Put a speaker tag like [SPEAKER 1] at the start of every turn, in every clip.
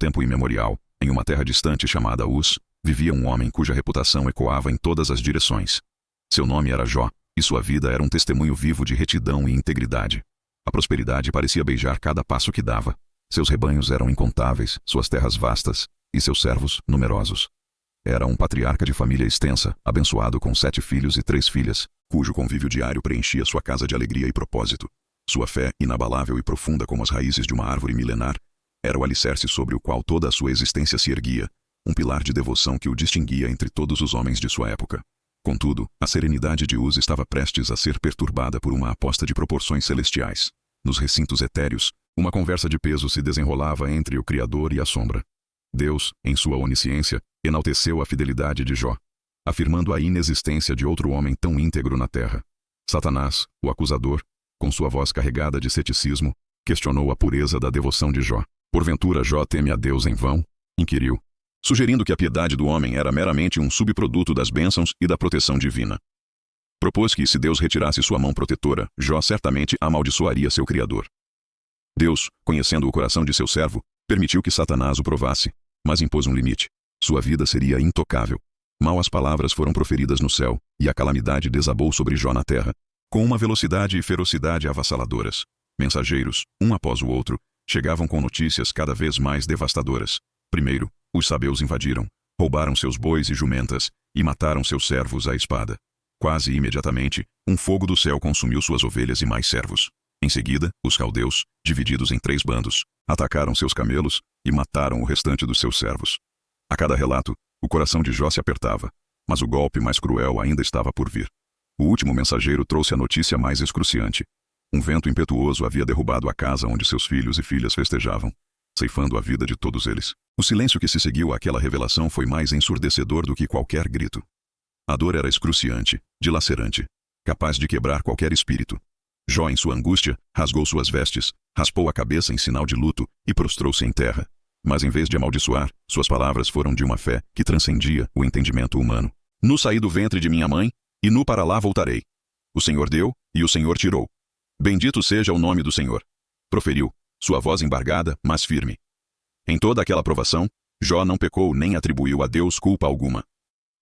[SPEAKER 1] tempo imemorial, em uma terra distante chamada Uz, vivia um homem cuja reputação ecoava em todas as direções. Seu nome era Jó, e sua vida era um testemunho vivo de retidão e integridade. A prosperidade parecia beijar cada passo que dava. Seus rebanhos eram incontáveis, suas terras vastas, e seus servos numerosos. Era um patriarca de família extensa, abençoado com 7 filhos e 3 filhas, cujo convívio diário preenchia sua casa de alegria e propósito. Sua fé, inabalável e profunda como as raízes de uma árvore milenar, era o alicerce sobre o qual toda a sua existência se erguia, um pilar de devoção que o distinguia entre todos os homens de sua época. Contudo, a serenidade de Uz estava prestes a ser perturbada por uma aposta de proporções celestiais. Nos recintos etéreos, uma conversa de peso se desenrolava entre o Criador e a sombra. Deus, em sua onisciência, enalteceu a fidelidade de Jó, afirmando a inexistência de outro homem tão íntegro na terra. Satanás, o acusador, com sua voz carregada de ceticismo, questionou a pureza da devoção de Jó. Porventura Jó teme a Deus em vão? Inquiriu, sugerindo que a piedade do homem era meramente um subproduto das bênçãos e da proteção divina. Propôs que, se Deus retirasse sua mão protetora, Jó certamente amaldiçoaria seu Criador. Deus, conhecendo o coração de seu servo, permitiu que Satanás o provasse, mas impôs um limite. Sua vida seria intocável. Mal as palavras foram proferidas no céu, e a calamidade desabou sobre Jó na terra, com uma velocidade e ferocidade avassaladoras. Mensageiros, um após o outro, chegavam com notícias cada vez mais devastadoras. Primeiro, os sabeus invadiram, roubaram seus bois e jumentas, e mataram seus servos à espada. Quase imediatamente, um fogo do céu consumiu suas ovelhas e mais servos. Em seguida, os caldeus, divididos em 3 bandos, atacaram seus camelos e mataram o restante dos seus servos. A cada relato, o coração de Jó se apertava, mas o golpe mais cruel ainda estava por vir. O último mensageiro trouxe a notícia mais excruciante. Um vento impetuoso havia derrubado a casa onde seus filhos e filhas festejavam, ceifando a vida de todos eles. O silêncio que se seguiu àquela revelação foi mais ensurdecedor do que qualquer grito. A dor era excruciante, dilacerante, capaz de quebrar qualquer espírito. Jó, em sua angústia, rasgou suas vestes, raspou a cabeça em sinal de luto e prostrou-se em terra. Mas em vez de amaldiçoar, suas palavras foram de uma fé que transcendia o entendimento humano. Nu saí do ventre de minha mãe, e nu para lá voltarei. O Senhor deu, e o Senhor tirou. Bendito seja o nome do Senhor. Proferiu, sua voz embargada, mas firme. Em toda aquela provação, Jó não pecou nem atribuiu a Deus culpa alguma.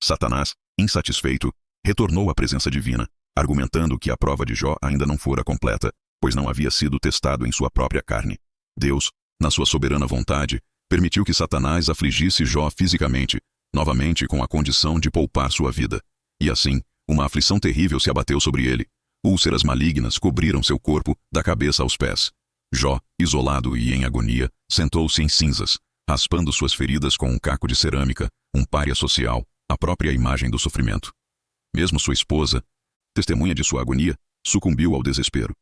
[SPEAKER 1] Satanás, insatisfeito, retornou à presença divina, argumentando que a prova de Jó ainda não fora completa, pois não havia sido testado em sua própria carne. Deus, na sua soberana vontade, permitiu que Satanás afligisse Jó fisicamente, novamente com a condição de poupar sua vida. E assim, uma aflição terrível se abateu sobre ele. Úlceras malignas cobriram seu corpo, da cabeça aos pés. Jó, isolado e em agonia, sentou-se em cinzas, raspando suas feridas com um caco de cerâmica, um pária social, a própria imagem do sofrimento. Mesmo sua esposa, testemunha de sua agonia, sucumbiu ao desespero.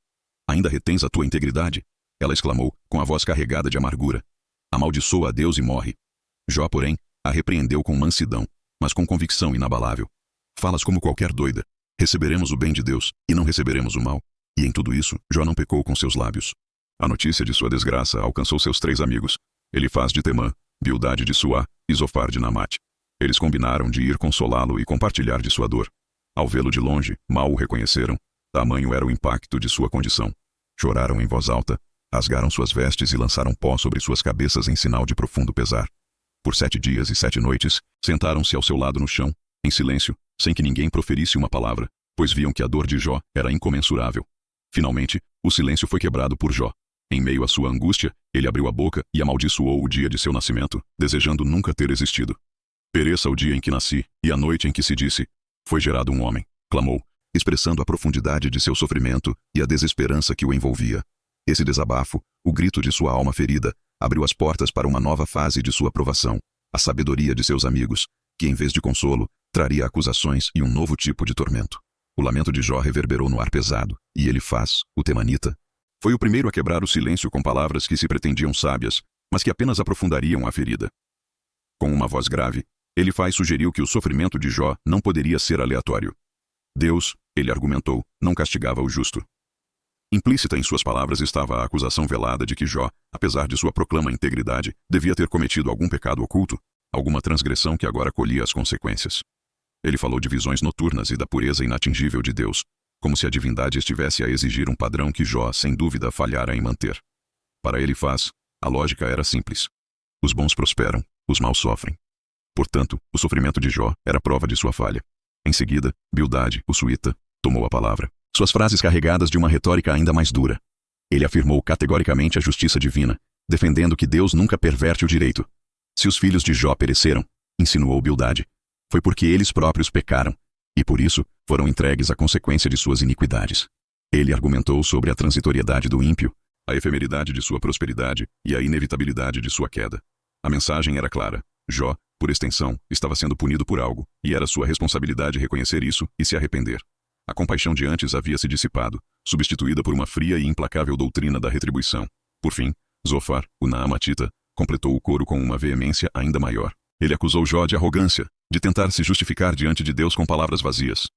[SPEAKER 1] Ainda retens a tua integridade? Ela exclamou, com a voz carregada de amargura. Amaldiçoa a Deus e morre. Jó, porém, a repreendeu com mansidão, mas com convicção inabalável. Falas como qualquer doida. Receberemos o bem de Deus, e não receberemos o mal. E em tudo isso, Jó não pecou com seus lábios. A notícia de sua desgraça alcançou seus 3 amigos, Elifaz de Temã, Bildade de Suá e Zofar de Namate. Eles combinaram de ir consolá-lo e compartilhar de sua dor. Ao vê-lo de longe, mal o reconheceram, tamanho era o impacto de sua condição. Choraram em voz alta, rasgaram suas vestes e lançaram pó sobre suas cabeças em sinal de profundo pesar. Por 7 dias e 7 noites, sentaram-se ao seu lado no chão, em silêncio, sem que ninguém proferisse uma palavra, pois viam que a dor de Jó era incomensurável. Finalmente, o silêncio foi quebrado por Jó. Em meio à sua angústia, ele abriu a boca e amaldiçoou o dia de seu nascimento, desejando nunca ter existido. Pereça o dia em que nasci, e a noite em que se disse, foi gerado um homem, clamou, expressando a profundidade de seu sofrimento e a desesperança que o envolvia. Esse desabafo, o grito de sua alma ferida, abriu as portas para uma nova fase de sua provação, a sabedoria de seus amigos, que em vez de consolo, traria acusações e um novo tipo de tormento. O lamento de Jó reverberou no ar pesado, e Elifaz, o temanita, foi o primeiro a quebrar o silêncio com palavras que se pretendiam sábias, mas que apenas aprofundariam a ferida. Com uma voz grave, Elifaz sugeriu que o sofrimento de Jó não poderia ser aleatório. Deus, ele argumentou, não castigava o justo. Implícita em suas palavras estava a acusação velada de que Jó, apesar de sua proclama integridade, devia ter cometido algum pecado oculto, alguma transgressão que agora colhia as consequências. Ele falou de visões noturnas e da pureza inatingível de Deus, como se a divindade estivesse a exigir um padrão que Jó, sem dúvida, falhara em manter. Para Elifaz, a lógica era simples. Os bons prosperam, os maus sofrem. Portanto, o sofrimento de Jó era prova de sua falha. Em seguida, Bildade, o suíta, tomou a palavra. Suas frases carregadas de uma retórica ainda mais dura. Ele afirmou categoricamente a justiça divina, defendendo que Deus nunca perverte o direito. Se os filhos de Jó pereceram, insinuou Bildade, foi porque eles próprios pecaram, e por isso foram entregues à consequência de suas iniquidades. Ele argumentou sobre a transitoriedade do ímpio, a efemeridade de sua prosperidade e a inevitabilidade de sua queda. A mensagem era clara. Jó, por extensão, estava sendo punido por algo, e era sua responsabilidade reconhecer isso e se arrepender. A compaixão de antes havia se dissipado, substituída por uma fria e implacável doutrina da retribuição. Por fim, Zofar, o Naamatita, completou o coro com uma veemência ainda maior. Ele acusou Jó de arrogância, de tentar se justificar diante de Deus com palavras vazias.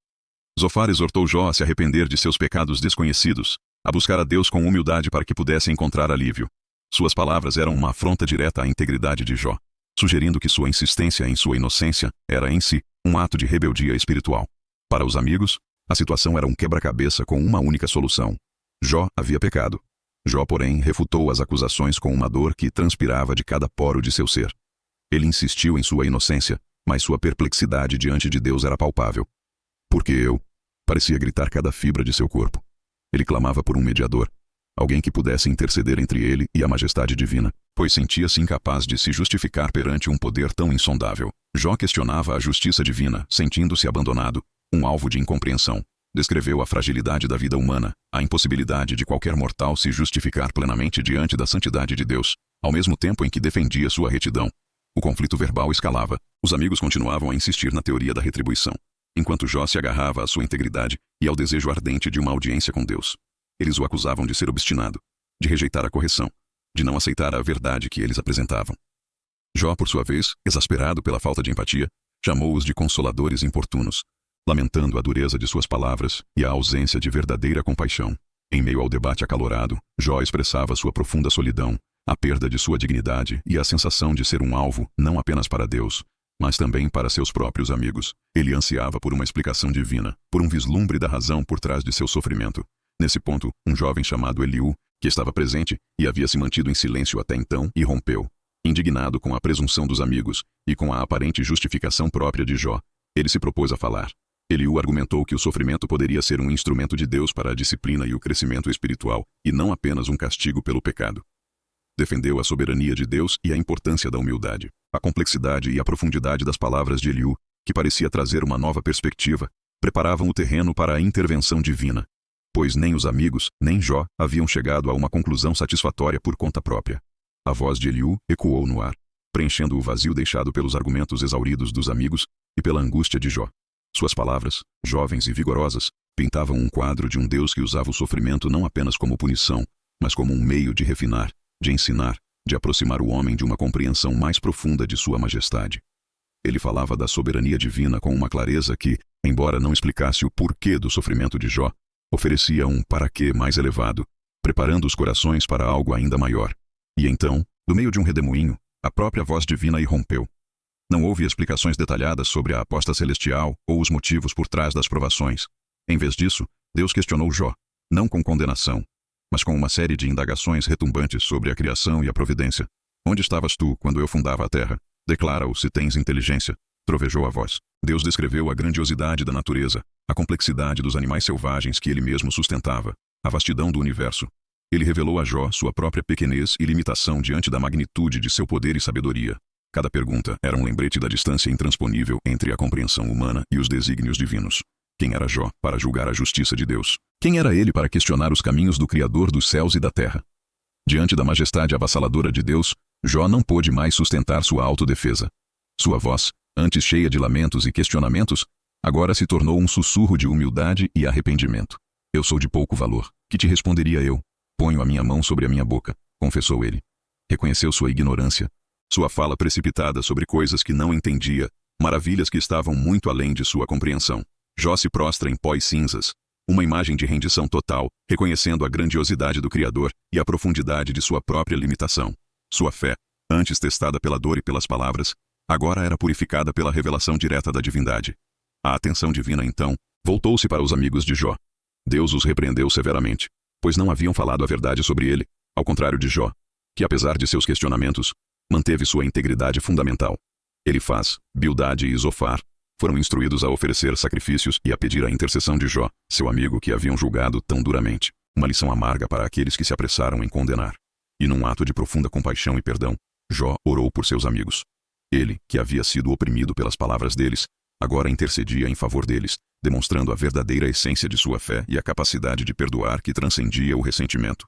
[SPEAKER 1] Zofar exortou Jó a se arrepender de seus pecados desconhecidos, a buscar a Deus com humildade para que pudesse encontrar alívio. Suas palavras eram uma afronta direta à integridade de Jó, sugerindo que sua insistência em sua inocência era em si um ato de rebeldia espiritual. Para os amigos, a situação era um quebra-cabeça com uma única solução. Jó havia pecado. Jó, porém, refutou as acusações com uma dor que transpirava de cada poro de seu ser. Ele insistiu em sua inocência, mas sua perplexidade diante de Deus era palpável. Porque eu? Parecia gritar cada fibra de seu corpo. Ele clamava por um mediador, alguém que pudesse interceder entre ele e a majestade divina, pois sentia-se incapaz de se justificar perante um poder tão insondável. Jó questionava a justiça divina, sentindo-se abandonado, um alvo de incompreensão. Descreveu a fragilidade da vida humana, a impossibilidade de qualquer mortal se justificar plenamente diante da santidade de Deus, ao mesmo tempo em que defendia sua retidão. O conflito verbal escalava. Os amigos continuavam a insistir na teoria da retribuição, enquanto Jó se agarrava à sua integridade e ao desejo ardente de uma audiência com Deus. Eles o acusavam de ser obstinado, de rejeitar a correção, de não aceitar a verdade que eles apresentavam. Jó, por sua vez, exasperado pela falta de empatia, chamou-os de consoladores importunos, lamentando a dureza de suas palavras e a ausência de verdadeira compaixão. Em meio ao debate acalorado, Jó expressava sua profunda solidão, a perda de sua dignidade e a sensação de ser um alvo não apenas para Deus, mas também para seus próprios amigos. Ele ansiava por uma explicação divina, por um vislumbre da razão por trás de seu sofrimento. Nesse ponto, um jovem chamado Eliú, que estava presente e havia se mantido em silêncio até então, irrompeu. Indignado com a presunção dos amigos e com a aparente justificação própria de Jó, ele se propôs a falar. Eliú argumentou que o sofrimento poderia ser um instrumento de Deus para a disciplina e o crescimento espiritual, e não apenas um castigo pelo pecado. Defendeu a soberania de Deus e a importância da humildade. A complexidade e a profundidade das palavras de Eliú, que parecia trazer uma nova perspectiva, preparavam o terreno para a intervenção divina, pois nem os amigos, nem Jó haviam chegado a uma conclusão satisfatória por conta própria. A voz de Eliú ecoou no ar, preenchendo o vazio deixado pelos argumentos exauridos dos amigos e pela angústia de Jó. Suas palavras, jovens e vigorosas, pintavam um quadro de um Deus que usava o sofrimento não apenas como punição, mas como um meio de refinar, de ensinar, de aproximar o homem de uma compreensão mais profunda de sua majestade. Ele falava da soberania divina com uma clareza que, embora não explicasse o porquê do sofrimento de Jó, oferecia um para-quê mais elevado, preparando os corações para algo ainda maior. E então, do meio de um redemoinho, a própria voz divina irrompeu. Não houve explicações detalhadas sobre a aposta celestial ou os motivos por trás das provações. Em vez disso, Deus questionou Jó, não com condenação, mas com uma série de indagações retumbantes sobre a criação e a providência. Onde estavas tu quando eu fundava a terra? Declara-o se tens inteligência, trovejou a voz. Deus descreveu a grandiosidade da natureza, a complexidade dos animais selvagens que ele mesmo sustentava, a vastidão do universo. Ele revelou a Jó sua própria pequenez e limitação diante da magnitude de seu poder e sabedoria. Cada pergunta era um lembrete da distância intransponível entre a compreensão humana e os desígnios divinos. Quem era Jó para julgar a justiça de Deus? Quem era ele para questionar os caminhos do Criador dos céus e da terra? Diante da majestade avassaladora de Deus, Jó não pôde mais sustentar sua autodefesa. Sua voz, antes cheia de lamentos e questionamentos, agora se tornou um sussurro de humildade e arrependimento. Eu sou de pouco valor. Que te responderia eu? Ponho a minha mão sobre a minha boca, confessou ele. Reconheceu sua ignorância, sua fala precipitada sobre coisas que não entendia, maravilhas que estavam muito além de sua compreensão. Jó se prostra em pó e cinzas, uma imagem de rendição total, reconhecendo a grandiosidade do Criador e a profundidade de sua própria limitação. Sua fé, antes testada pela dor e pelas palavras, agora era purificada pela revelação direta da divindade. A atenção divina, então, voltou-se para os amigos de Jó. Deus os repreendeu severamente, pois não haviam falado a verdade sobre ele, ao contrário de Jó, que apesar de seus questionamentos, manteve sua integridade fundamental. Elifaz, Bildade e Zofar foram instruídos a oferecer sacrifícios e a pedir a intercessão de Jó, seu amigo que haviam julgado tão duramente, uma lição amarga para aqueles que se apressaram em condenar. E num ato de profunda compaixão e perdão, Jó orou por seus amigos. Ele, que havia sido oprimido pelas palavras deles, agora intercedia em favor deles, demonstrando a verdadeira essência de sua fé e a capacidade de perdoar que transcendia o ressentimento.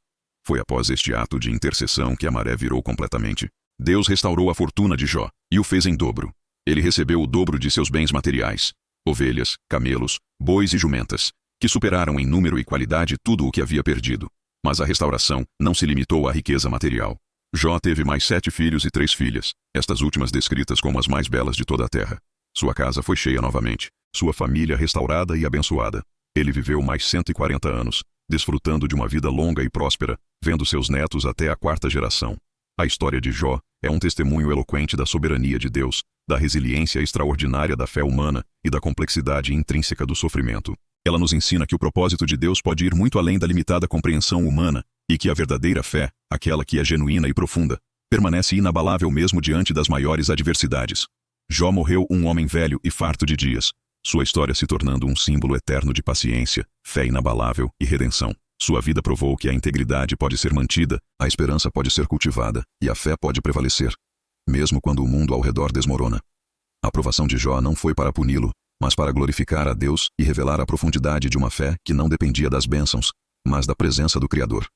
[SPEAKER 1] Foi após este ato de intercessão que a maré virou completamente. Deus restaurou a fortuna de Jó, e o fez em dobro. Ele recebeu o dobro de seus bens materiais, ovelhas, camelos, bois e jumentas, que superaram em número e qualidade tudo o que havia perdido. Mas a restauração não se limitou à riqueza material. Jó teve mais 7 filhos e 3 filhas, estas últimas descritas como as mais belas de toda a terra. Sua casa foi cheia novamente, sua família restaurada e abençoada. Ele viveu mais 140 anos, desfrutando de uma vida longa e próspera, vendo seus netos até a 4ª geração. A história de Jó é um testemunho eloquente da soberania de Deus, da resiliência extraordinária da fé humana e da complexidade intrínseca do sofrimento. Ela nos ensina que o propósito de Deus pode ir muito além da limitada compreensão humana e que a verdadeira fé, aquela que é genuína e profunda, permanece inabalável mesmo diante das maiores adversidades. Jó morreu um homem velho e farto de dias, sua história se tornando um símbolo eterno de paciência, fé inabalável e redenção. Sua vida provou que a integridade pode ser mantida, a esperança pode ser cultivada e a fé pode prevalecer, mesmo quando o mundo ao redor desmorona. A aprovação de Jó não foi para puni-lo, mas para glorificar a Deus e revelar a profundidade de uma fé que não dependia das bênçãos, mas da presença do Criador.